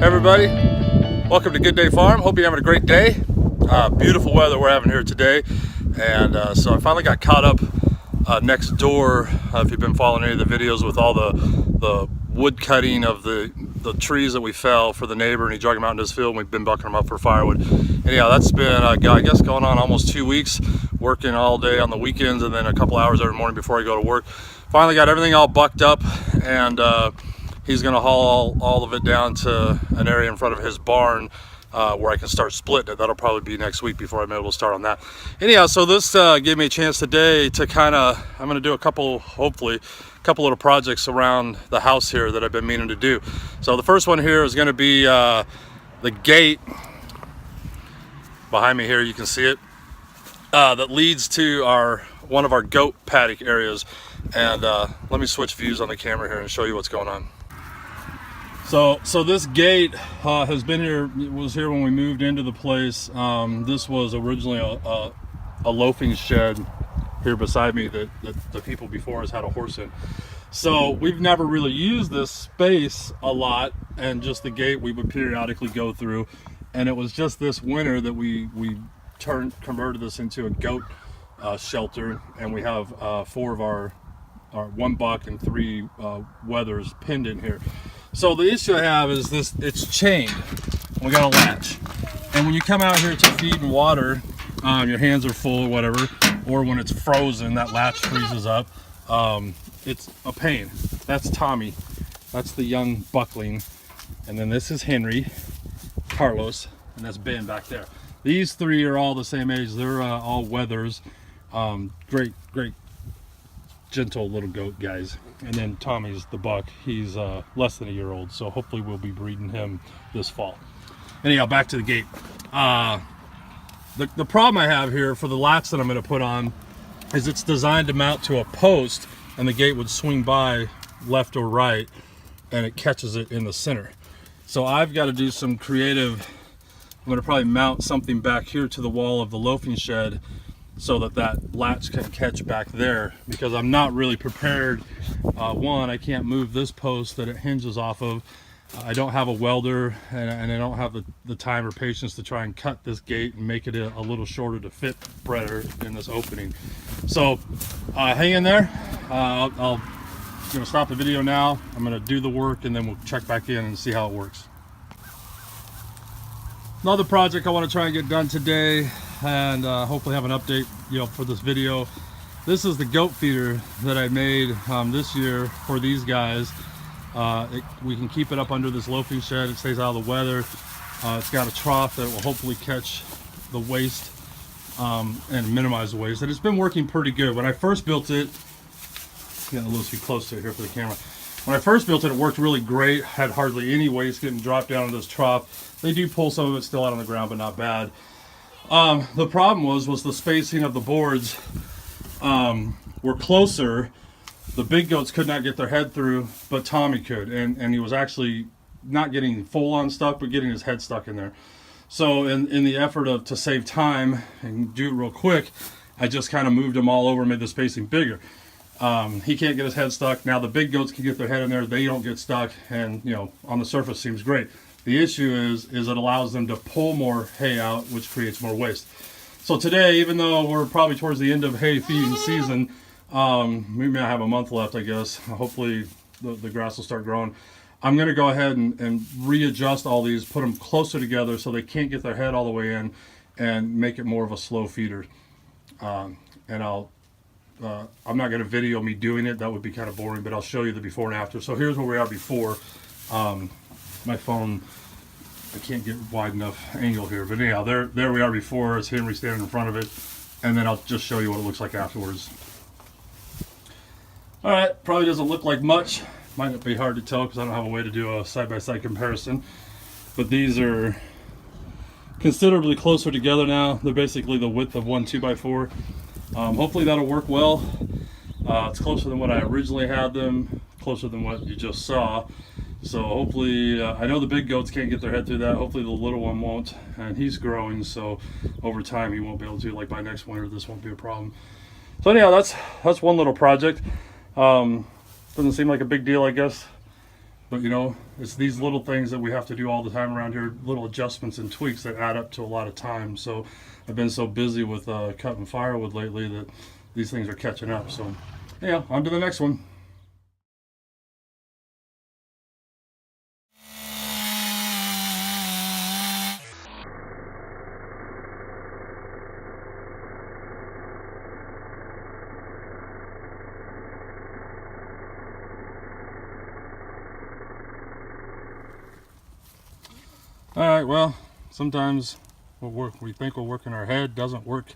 everybody, welcome to Good Day Farm. Hope you're having a great day. Beautiful weather we're having here today, and so I finally got caught up next door. If you've been following any of the videos with all the wood cutting of the trees that we fell for the neighbor, and he drug them out into his field, and we've been bucking them up for firewood. Anyhow, that's been I guess going on almost 2 weeks, working all day on the weekends and then a couple hours every morning before I go to work. Finally got everything all bucked up, and he's going to haul all of it down to an area in front of his barn where I can start splitting it. That'll probably be next week before I'm able to start on that. Anyhow, so this gave me a chance today to I'm going to do hopefully a couple little projects around the house here that I've been meaning to do. So the first one here is going to be the gate behind me here. You can see it that leads to one of our goat paddock areas. And let me switch views on the camera here and show you what's going on. So this gate has been here. It was here when we moved into the place. This was originally a loafing shed here beside me that the people before us had a horse in. So we've never really used this space a lot, and just the gate we would periodically go through. And it was just this winter that we converted this into a goat shelter, and we have 4 of our 1 buck and 3 wethers pinned in here. So the issue I have is this: it's chained. We got a latch, and when you come out here to feed and water, your hands are full or whatever, or when it's frozen, that latch freezes up. It's a pain. That's Tommy. That's the young buckling, and then this is Henry, Carlos, and that's Ben back there. These 3 are all the same age. They're all wethers. Great gentle little goat guys. And then Tommy's the buck. He's less than a year old, so hopefully we'll be breeding him this fall. Anyhow, back to the gate. The problem I have here for the latch that I'm going to put on is it's designed to mount to a post, and the gate would swing by left or right, and it catches it in the center. So I've got to do some creative. I'm going to probably mount something back here to the wall of the loafing shed so that latch can catch back there, because I'm not really prepared. One, I can't move this post that it hinges off of. I don't have a welder, and I don't have the time or patience to try and cut this gate and make it a little shorter to fit better in this opening. So hang in there. I'm going to stop the video now. I'm going to do the work, and then we'll check back in and see how it works. Another project I want to try and get done today, and hopefully have an update, for this video. This is the goat feeder that I made this year for these guys. We can keep it up under this loafing shed. It stays out of the weather. It's got a trough that will hopefully catch the waste and minimize the waste. And it's been working pretty good. When I first built it, getting a little too close to it here for the camera. When I first built it, it worked really great. Had hardly any waste getting dropped down into this trough. They do pull some of it still out on the ground, but not bad. The problem was the spacing of the boards were closer. The big goats could not get their head through, but Tommy could, and he was actually not getting full on stuck, but getting his head stuck in there. So in the effort to save time and do it real quick, I just kind of moved them all over and made the spacing bigger. He can't get his head stuck. Now the big goats can get their head in there, they don't get stuck, and on the surface seems great. The issue is it allows them to pull more hay out, which creates more waste. So today, even though we're probably towards the end of hay feeding season, we may have a month left, I guess. Hopefully the grass will start growing. I'm going to go ahead and readjust all these, put them closer together so they can't get their head all the way in, and make it more of a slow feeder. And I'm not going to video me doing it. That would be kind of boring, but I'll show you the before and after. So here's where we are before. My phone, I can't get wide enough angle here, but anyhow, there we are before. It's Henry standing in front of it, and then I'll just show you what it looks like afterwards. All right, probably doesn't look like much. Might not be hard to tell because I don't have a way to do a side-by-side comparison, but these are considerably closer together now. They're basically the width of one 2x4. Hopefully that'll work well. It's closer than what I originally had them, closer than what you just saw. So hopefully, I know the big goats can't get their head through that. Hopefully the little one won't, and he's growing, so over time he won't be able to. Like by next winter, this won't be a problem. So anyhow, that's one little project. Doesn't seem like a big deal, I guess. But you know, it's these little things that we have to do all the time around here, little adjustments and tweaks that add up to a lot of time. So I've been so busy with cutting firewood lately that these things are catching up. So yeah, on to the next one. All right, well, sometimes what we think will work in our head doesn't work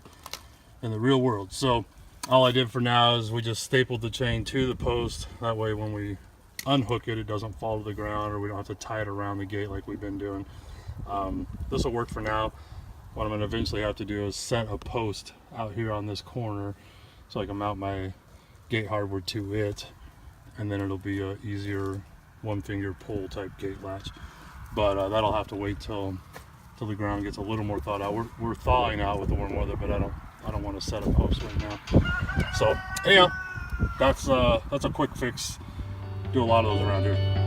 in the real world. So all I did for now is we just stapled the chain to the post. That way when we unhook it, it doesn't fall to the ground, or we don't have to tie it around the gate like we've been doing. This will work for now. What I'm going to eventually have to do is set a post out here on this corner so I can mount my gate hardware to it, and then it'll be a easier one finger pull type gate latch. But that'll have to wait till the ground gets a little more thawed out. We're thawing out with the warm weather, but I don't want to set a post right now. So yeah, that's a quick fix. Do a lot of those around here.